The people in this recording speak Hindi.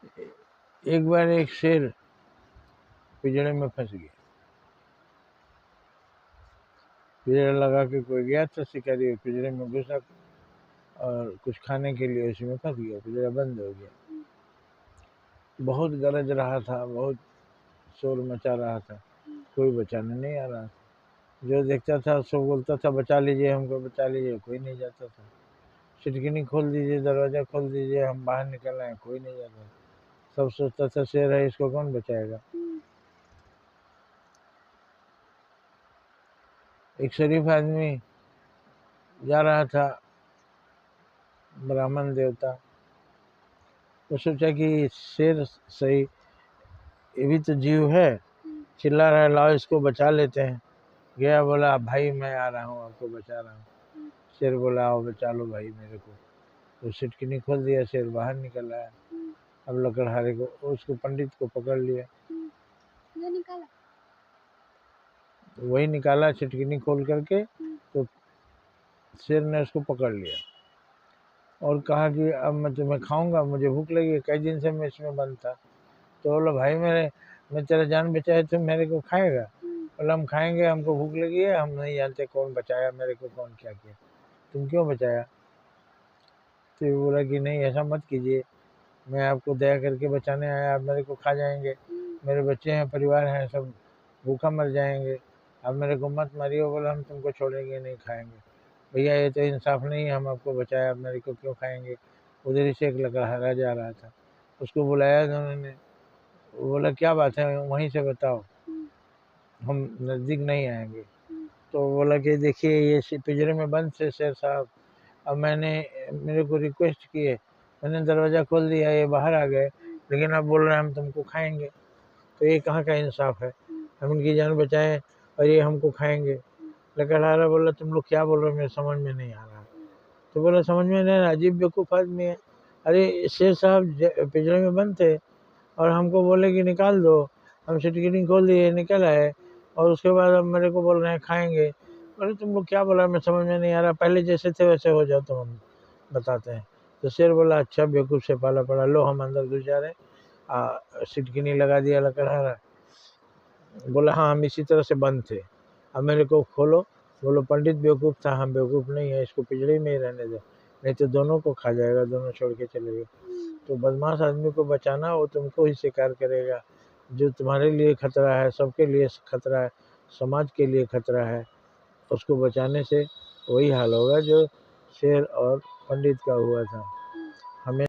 एक बार एक शेर पिंजरे में फंस गया। पिंजरा लगा के कोई गया था शिकारी, पिंजरे में घुसा और कुछ खाने के लिए उसी में फंस गया, पिंजरा बंद हो गया। बहुत गरज रहा था, बहुत शोर मचा रहा था, कोई बचाने नहीं आ रहा था। जो देखता था उसको बोलता था बचा लीजिए हमको, बचा लीजिए, कोई नहीं जाता था। खिड़की खोल दीजिए, दरवाज़ा खोल दीजिए, हम बाहर निकल आए, कोई नहीं जाता। सब सोचता था शेर है, इसको कौन बचाएगा। एक शरीफ आदमी जा रहा था, ब्राह्मण देवता, तो सोचा कि शेर सही, ये भी तो जीव है, चिल्ला रहा है, लाओ इसको बचा लेते हैं। गया, बोला भाई मैं आ रहा हूँ, आपको बचा रहा हूँ। शेर बोला आओ बचा लो भाई मेरे को। तो सिटकिनी खोल दिया, शेर बाहर निकल आया। अब लकड़हारे को, उसको पंडित को पकड़ लिया। वही निकाला सिटकिनी खोल करके, तो शेर ने उसको पकड़ लिया और कहा कि अब मैं तुम्हें खाऊंगा, मुझे भूख लगी है, कई दिन से मैं इसमें बंद था। तो बोला भाई मैं तेरा जान बचाया, तुम मेरे को खाएगा? बोला हम खाएंगे, हमको भूख लगी है, हम नहीं जानते कौन बचाया मेरे को, कौन क्या किया, तुम क्यों बचाया? तो बोला कि नहीं ऐसा मत कीजिए, मैं आपको दया करके बचाने आया, आप मेरे को खा जाएंगे, मेरे बच्चे हैं, परिवार हैं, सब भूखा मर जाएंगे, आप मेरे को मत मारिए। बोला हम तुमको छोड़ेंगे नहीं, खाएंगे। भैया ये तो इंसाफ नहीं है, हम आपको बचाया, आप मेरे को क्यों खाएंगे? उधर ही से एक लकड़हारा जा रहा था, उसको बुलाया उन्होंने। बोला क्या बात है, वहीं से बताओ, हम नज़दीक नहीं आएंगे। तो बोला कि देखिए ये पिंजरे में बंद थे शेर साहब, अब मेरे को रिक्वेस्ट किए, मैंने दरवाज़ा खोल दिया, ये बाहर आ गए, लेकिन अब बोल रहे हैं हम तुमको खाएंगे। तो ये कहाँ का इंसाफ है, हम इनकी जान बचाएं और ये हमको खाएंगे। लकड़हारा बोला तुम लोग क्या बोल रहे हो, मेरे समझ में नहीं आ रहा। तो बोला समझ में नहीं आ रहा, अजीब बेवकूफ़ आदमी है। अरे शेर साहब पिंजरे में बंद थे और हमको बोले कि निकाल दो, हम सिटकिनी खोल दिए, निकल आए, और उसके बाद अब मेरे को बोल रहे हैं खाएंगे। बोले तुम लोग क्या बोला, मैं समझ में नहीं आ रहा, पहले जैसे थे वैसे हो जाओ, तो हम बताते हैं। तो शेर बोला अच्छा बेवकूफ़ से पाला पड़ा, लो हम अंदर घुस जा रहे। सिटकिनी लगा दिया लकड़हारा, बोला हाँ हम इसी तरह से बंद थे, अब मेरे को खोलो। बोलो पंडित बेवकूफ़ था, हम बेवकूफ़ नहीं है, इसको पिंजरे में ही रहने दो, नहीं तो दोनों को खा जाएगा, दोनों छोड़ के चले गए। तो बदमाश आदमी को बचाना, वो तुमको ही शिकार करेगा। जो तुम्हारे लिए खतरा है, सबके लिए खतरा है, समाज के लिए खतरा है, उसको बचाने से वही हाल होगा जो शेर और पंडित का हुआ था।